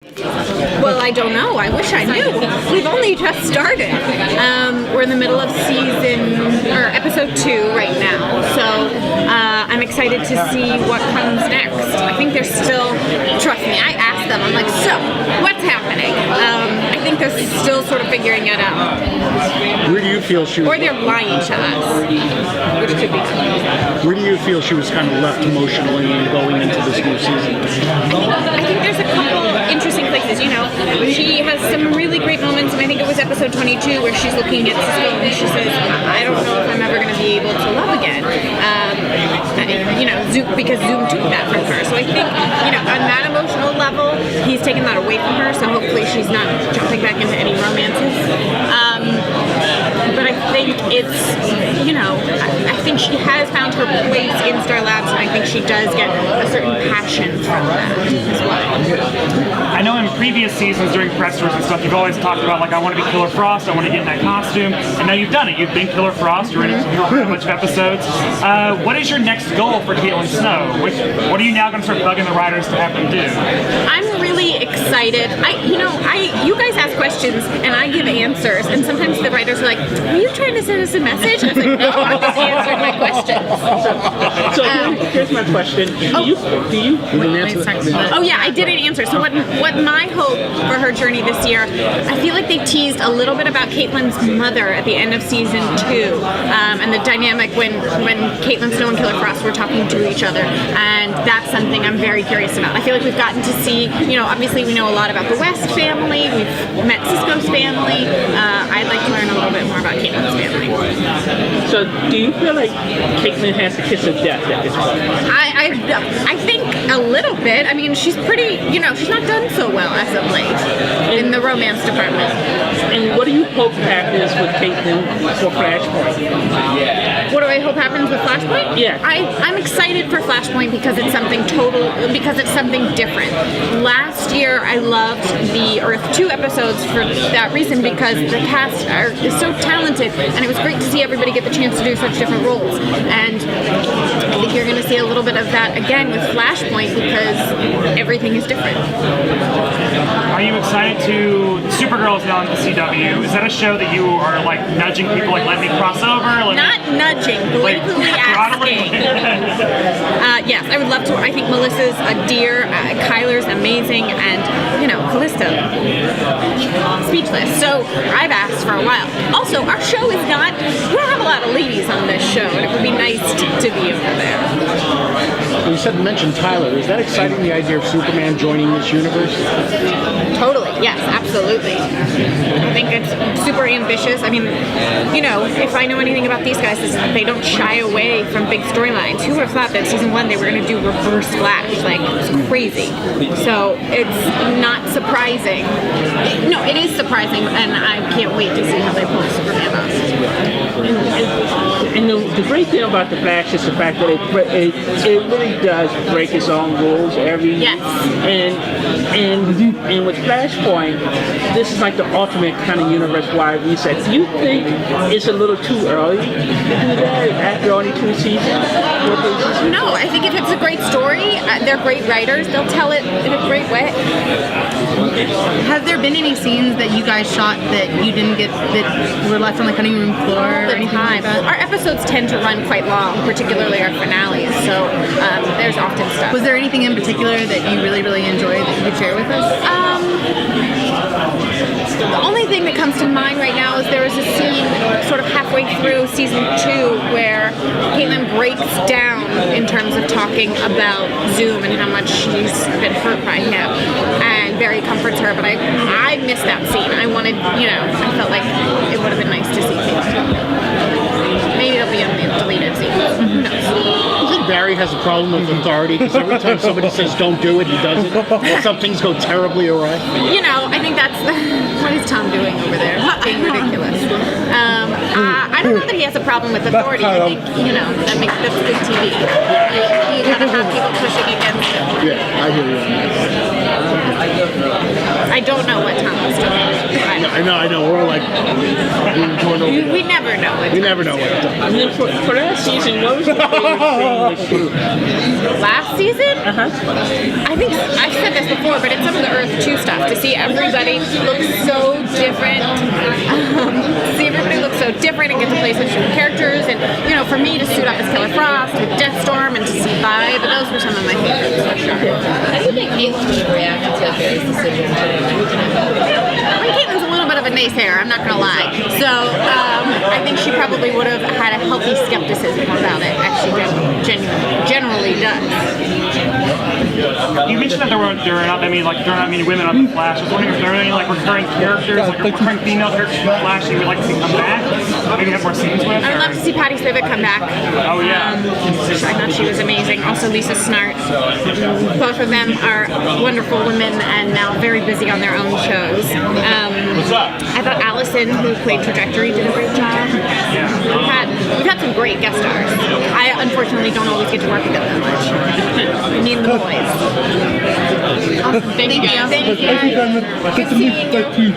Well, I don't know. I wish I knew. We've only just started. We're in the middle of episode 2 right now, so I'm excited to see what comes next. I think they're still, trust me, I asked them, I'm like, so, what's happening? I think they're still sort of figuring it out. Where do you feel she was... Or they're lying to us, which could be good. Where do you feel she was kind of left emotionally going into this new season? I think there's a couple interesting places, you know. She has some really great moments, and I think it was episode 22 where she's looking at Cisco and she says, I don't know if I'm ever going to be able to love again. You know, because Zoom took that from her. So I think, you know, on that emotional level, he's taken that away from her, so hopefully she's not jumping back into any romances. But I think it's, you know, I think she has found her place in Star Labs, and I think she does get a certain passion from that as well. I know in previous seasons during press tours and stuff, you've always talked about, like, I want to be Killer Frost, I want to get in that costume, and now you've done it. You've been Killer Frost, you're in a bunch of episodes. What is your next goal for Caitlin Snow? What are you now going to start bugging the writers to have them do? I'm really excited. You guys ask questions, and I give answers, and sometimes the writers are like, are you trying to send us a message? I was like, no, I'm just answering my questions. So here's my question. Do you Oh yeah, I didn't answer. So what my hope for her journey this year, I feel like they teased a little bit about Caitlin's mother at the end of season 2, and the dynamic when Caitlin Snow and Killer Frost were talking to each other, and that's something I'm very curious about. I feel like we've gotten to see, you know, obviously we know a lot about the West family, we've met Cisco's family. I'd like to learn a little bit more about Caitlin's family. So do you feel like Caitlin has the kiss of death at this point? I think a little bit. I mean, she's pretty, you know, she's not done so well as of late in the romance department. And what do you hope happens with Caitlin for Flashpoint? What do I hope happens with Flashpoint? Yeah. I'm excited for Flashpoint because it's something different. Last year, I loved the Earth 2 episodes for that reason, because the cast is so talented, and it was great to see everybody get the chance to do such different roles. And I think you're going to see a little bit of that again with Flashpoint, because everything is different. Are you excited to... Supergirl is now on the CW. Is that a show that you are, like, nudging people, like, let me cross over? Like, not nudging, blatantly asking. Yes, I would love to. I think Melissa's a dear, Kyler's amazing, and, you know, Callisto, speechless. So I've asked for a while. Also, our show is not... We don't have a lot of ladies on this show, and it would be nice to be over there. You mentioned Tyler. Is that exciting, the idea of Superman joining this universe? Totally, yes, absolutely. I think it's super ambitious. I mean, you know, if I know anything about these guys, is they don't shy away from big storylines. Who would have thought that season 1 they were going to do Reverse Flash? Like, it's crazy. So it's not surprising. No, it is surprising, and I can't wait to see how they pull Superman off. And the great thing about the Flash is the fact that it really does break its own rules every yes. And with Flashpoint, this is like the ultimate kind of universe-wide reset. Do you think it's a little too early to do that after only 2 seasons? No, I think if it's a great story, they're great writers, they'll tell it in a great way. Has there been any scenes that you guys shot that you didn't get, that were left on the cutting room floor or anything like that? Our episodes tend to run quite long, particularly our finales, so there's often stuff. Was there anything in particular that you really, really enjoyed that you could share with us? The only thing that comes to mind right now is there was a scene sort of halfway through season 2 where Caitlin breaks down in terms of talking about Zoom and how much she's been hurt by him, and Barry comforts her, but I missed that scene. I wanted, you know, I felt like it would have been nice to see Caitlin. Maybe it'll be on the deleted scene. Who knows? Do you think Barry has a problem with authority? Because every time somebody says don't do it, he does it. Some things go terribly awry. You know, I think that's what is Tom doing over there? Being ridiculous. I don't know that he has a problem with authority. I think, you know, that's good TV. You gotta have people pushing against him. Yeah, I hear you on that. I don't know what Tom was doing. I I know. We're all like being torn over. We never know. We never know what. And then for that season, what was your favorite thing with Groot? Last season? Uh-huh. I think I've said this before, but it's some of the Earth 2 stuff to see everybody look so different. See everybody look so different and get to play such different characters, and for me to suit up as Killer Frost with Deathstorm and to see Vibe, those were some of my favorites for sure. How do you think Caitlin would react to Barry's decision? I mean, Caitlin's a little bit of a naysayer, I'm not gonna lie. So I think she probably would have had a healthy skepticism about it, as she generally does. You mentioned that there are not many women on the Flash. I was wondering if there are any recurring characters, recurring female characters from the Flash that you would like to see come back, maybe have more scenes with. I would love to see Patty Spivak come back. Oh yeah. I thought she was amazing. Also Lisa Snart. Both of them are wonderful women and now very busy on their own shows. I thought Allison, who played Trajectory, did a great job. We've had some great guest stars. I unfortunately don't always get to work with them that much. Me and the boys. Awesome. Thank you. Thank you. Thank you, Diamond. Good to meet you.